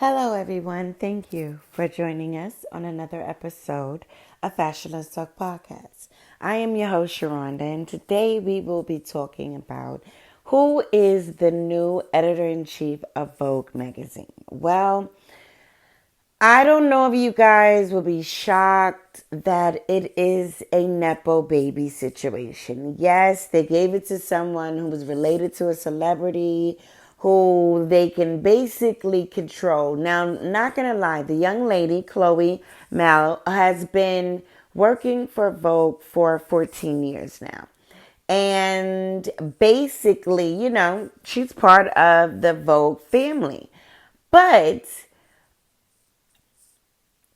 Hello, everyone. Thank you for joining us on another episode of Fashionless Talk Podcast. I am your host, Sharonda, and today we will be talking about who is the new editor-in-chief of Vogue magazine. Well, I don't know if you guys will be shocked that it is a Nepo baby situation. Yes, they gave it to someone who was related to a celebrity who they can basically control. Now, not gonna lie, the young lady, Chloe Mal, has been working for Vogue for 14 years now. And basically, she's part of the Vogue family. But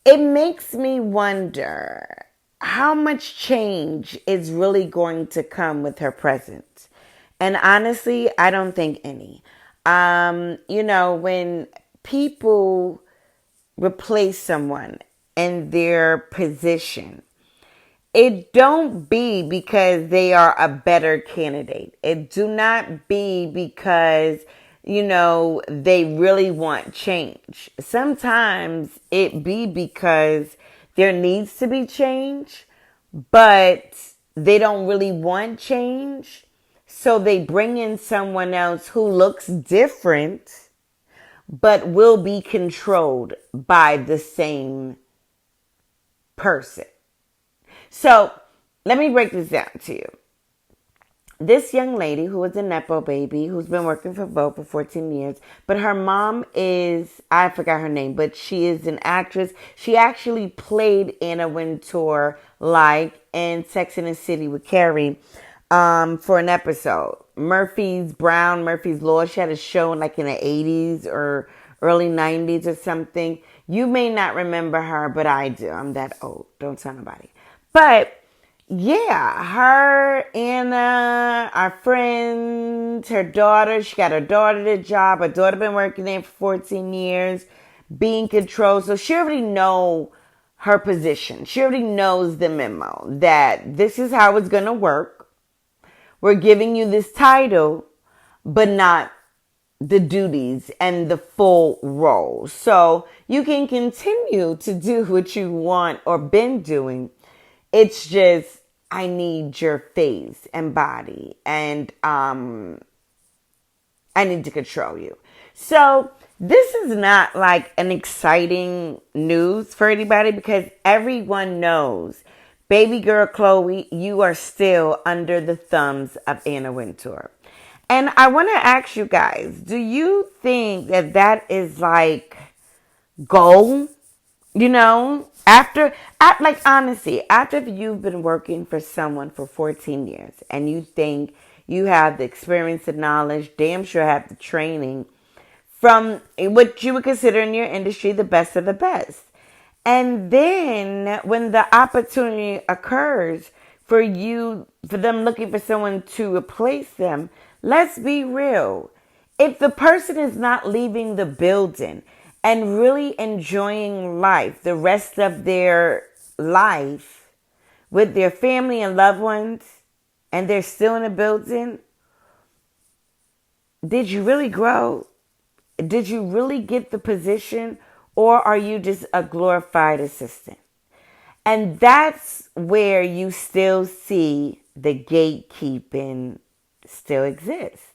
it makes me wonder how much change is really going to come with her presence. And honestly, I don't think any. When people replace someone in their position, it don't be because they are a better candidate. It do not be because, they really want change. Sometimes it be because there needs to be change, but they don't really want change. So they bring in someone else who looks different, but will be controlled by the same person. So let me break this down to you. This young lady who is a Nepo baby, who's been working for Vogue for 14 years, but her mom is, I forgot her name, but she is an actress. She actually played Anna Wintour like in Sex and the City with Carrie for an episode. Murphy's Law. She had a show like in the 80s or early 90s or something. You may not remember her, but I do. I'm that old. Don't tell nobody. But yeah, her, Anna, our friends, her daughter, she got her daughter the job. Her daughter been working there for 14 years, being controlled. So she already know her position. She already knows the memo that this is how it's going to work. We're giving you this title, but not the duties and the full role. So you can continue to do what you want or been doing. It's just, I need your face and body, and I need to control you. So this is not like an exciting news for anybody because everyone knows, baby girl Chloe, you are still under the thumbs of Anna Wintour. And I want to ask you guys, do you think that that is like goal? Honestly, after you've been working for someone for 14 years and you think you have the experience and knowledge, damn sure have the training from what you would consider in your industry the best of the best. And then when the opportunity occurs for them looking for someone to replace them, let's be real. If the person is not leaving the building and really enjoying life, the rest of their life with their family and loved ones, and they're still in the building, did you really grow? Did you really get the position? Or are you just a glorified assistant? And that's where you still see the gatekeeping still exists.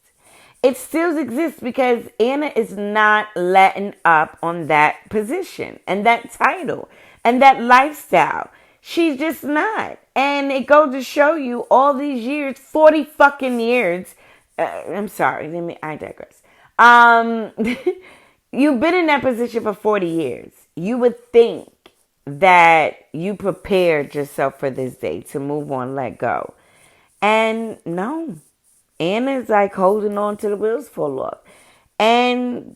It still exists because Anna is not letting up on that position and that title and that lifestyle. She's just not. And it goes to show you all these years, 40 fucking years. I'm sorry, I digress. You've been in that position for 40 years. You would think that you prepared yourself for this day to move on, let go. And no. Anna's like holding on to the wheels fall off. And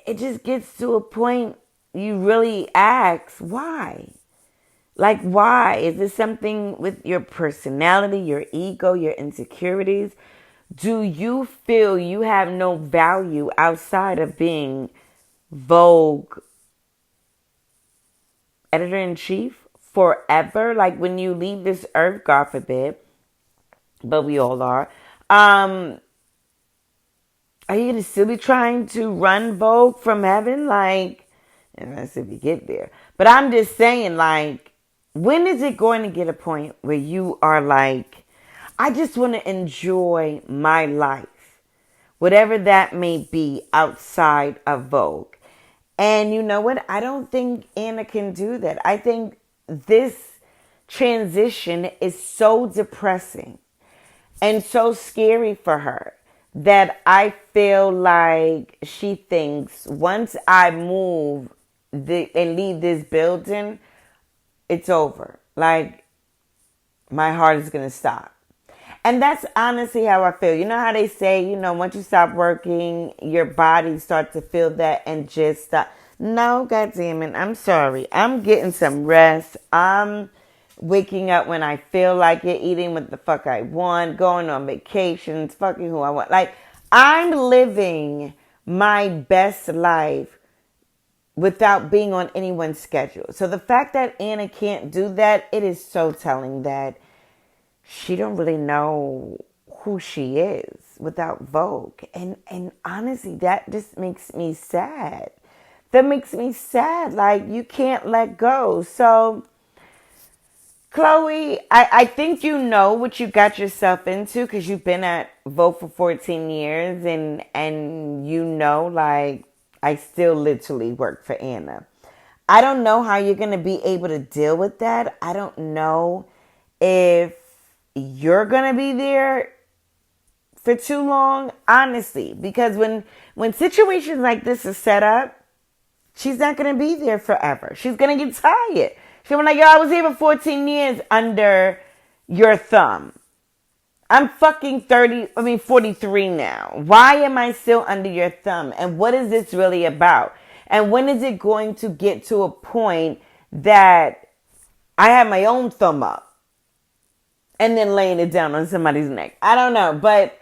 it just gets to a point you really ask, why? Like, why? Is this something with your personality, your ego, your insecurities? Do you feel you have no value outside of being Vogue editor-in-chief forever? Like, when you leave this earth, God forbid, but we all are, are you going to still be trying to run Vogue from heaven? Like, unless if you get there. But I'm just saying, like, when is it going to get a point where you are like, I just want to enjoy my life, whatever that may be outside of Vogue? And you know what? I don't think Anna can do that. I think this transition is so depressing and so scary for her that I feel like she thinks once I move and leave this building, it's over. Like, my heart is going to stop. And that's honestly how I feel. You know how they say, once you stop working, your body starts to feel that and just stop. No, goddamn it. I'm sorry. I'm getting some rest. I'm waking up when I feel like it, eating what the fuck I want, going on vacations, fucking who I want. Like, I'm living my best life without being on anyone's schedule. So the fact that Anna can't do that, it is so telling that she don't really know who she is without Vogue. And honestly, that just makes me sad. That makes me sad. Like, you can't let go. So, Chloe, I think you know what you got yourself into because you've been at Vogue for 14 years and like, I still literally work for Anna. I don't know how you're going to be able to deal with that. I don't know if you're going to be there for too long, honestly, because when situations like this are set up, she's not going to be there forever. She's going to get tired. She'll be like, yo, I was here for 14 years under your thumb. I'm fucking 43 now. Why am I still under your thumb? And what is this really about? And when is it going to get to a point that I have my own thumb up and then laying it down on somebody's neck? I don't know, but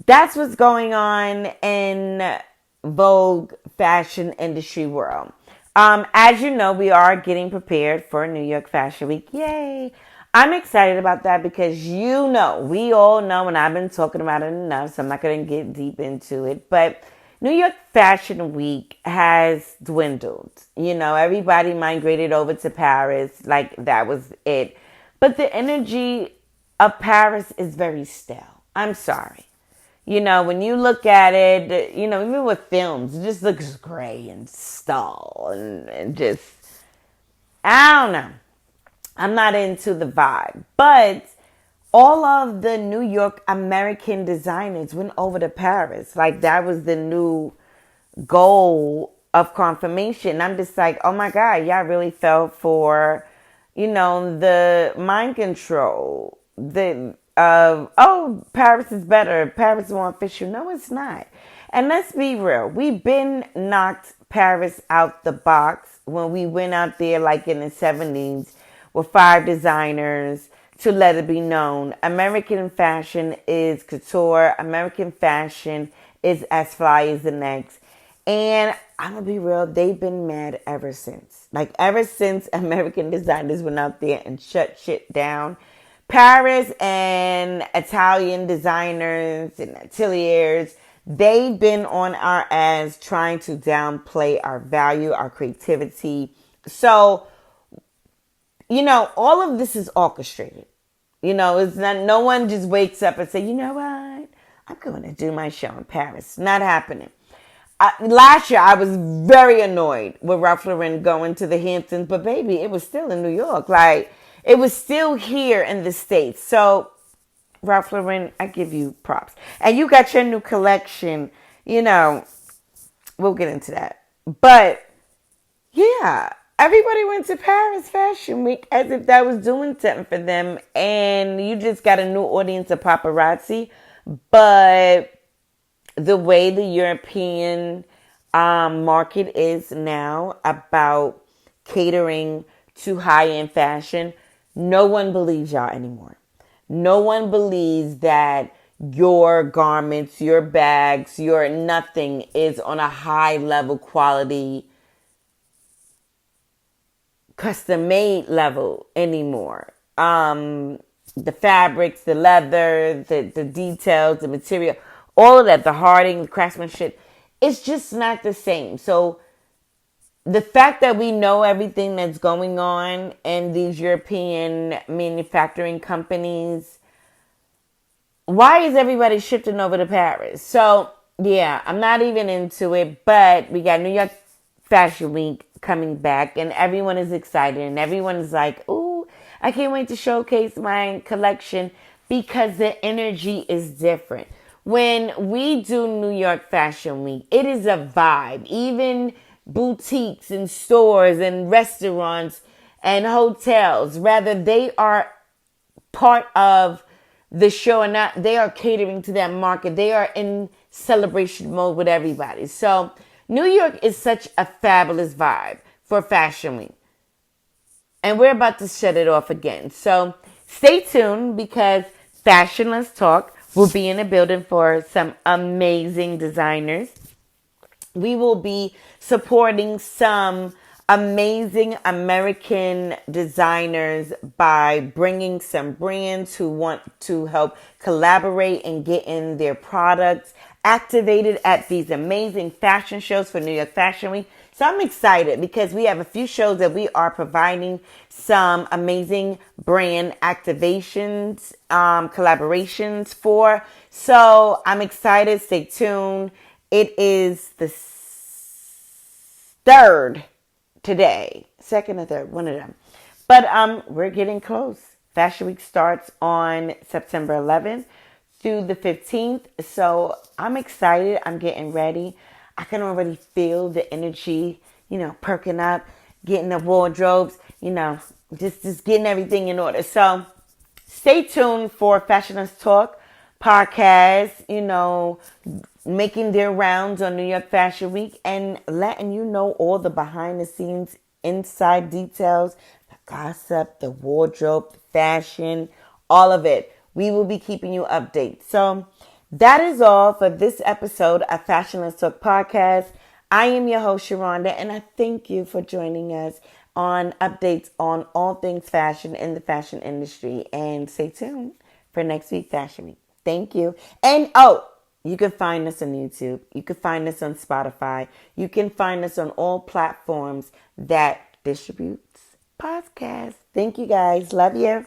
that's what's going on in Vogue fashion industry world. As you know, we are getting prepared for New York Fashion Week. Yay! I'm excited about that because we all know, and I've been talking about it enough, so I'm not going to get deep into it, but New York Fashion Week has dwindled. Everybody migrated over to Paris, like that was it. But the energy of Paris is very stale. I'm sorry. When you look at it, even with films, it just looks gray and dull and just, I don't know. I'm not into the vibe. But all of the New York American designers went over to Paris. Like, that was the new goal of confirmation. I'm just like, oh my God, y'all really fell for, the mind control, Paris is better. Paris is more official. No, it's not. And let's be real. We've been knocked Paris out the box when we went out there like in the 70s with 5 designers to let it be known. American fashion is couture. American fashion is as fly as the next. And I'm going to be real. They've been mad ever since. Like, ever since American designers went out there and shut shit down, Paris and Italian designers and ateliers, they've been on our ass trying to downplay our value, our creativity. So, all of this is orchestrated. It's not, no one just wakes up and say, you know what? I'm going to do my show in Paris. Not happening. Last year, I was very annoyed with Ralph Lauren going to the Hamptons, but baby, it was still in New York. Like, it was still here in the States. So, Ralph Lauren, I give you props. And you got your new collection. We'll get into that. But, yeah, everybody went to Paris Fashion Week as if that was doing something for them. And you just got a new audience of paparazzi. But the way the European market is now about catering to high-end fashion, no one believes y'all anymore. No one believes that your garments, your bags, your nothing is on a high-level quality, custom-made level anymore. The fabrics, the leather, the details, the material, all of that, the harding, the craftsmanship, it's just not the same. So the fact that we know everything that's going on in these European manufacturing companies, why is everybody shifting over to Paris? So, yeah, I'm not even into it, but we got New York Fashion Week coming back, and everyone is excited, and everyone is like, ooh, I can't wait to showcase my collection because the energy is different. When we do New York Fashion Week, it is a vibe. Even boutiques and stores and restaurants and hotels, rather, they are part of the show and not they are catering to that market. They are in celebration mode with everybody. So New York is such a fabulous vibe for Fashion Week. And we're about to shut it off again. So stay tuned because Fashion Let's Talk will be in the building for some amazing designers. We will be supporting some amazing American designers by bringing some brands who want to help collaborate and get in their products activated at these amazing fashion shows for New York Fashion Week. So I'm excited because we have a few shows that we are providing some amazing brand activations, collaborations for. So I'm excited. Stay tuned. It is the third today, second or third, one of them. But we're getting close. Fashion Week starts on September 11th through the 15th. So I'm excited. I'm getting ready. I can already feel the energy, perking up, getting the wardrobes, just getting everything in order. So stay tuned for Fashion Let's Talk podcast, making their rounds on New York Fashion Week and letting you know all the behind the scenes inside details, the gossip, the wardrobe, the fashion, all of it. We will be keeping you updated. So that is all for this episode of Fashion Let's Talk podcast. I am your host, Sharonda, and I thank you for joining us on updates on all things fashion in the fashion industry. And stay tuned for next week Fashion Week. Thank you. And you can find us on YouTube. You can find us on Spotify. You can find us on all platforms that distributes podcasts. Thank you guys. Love you.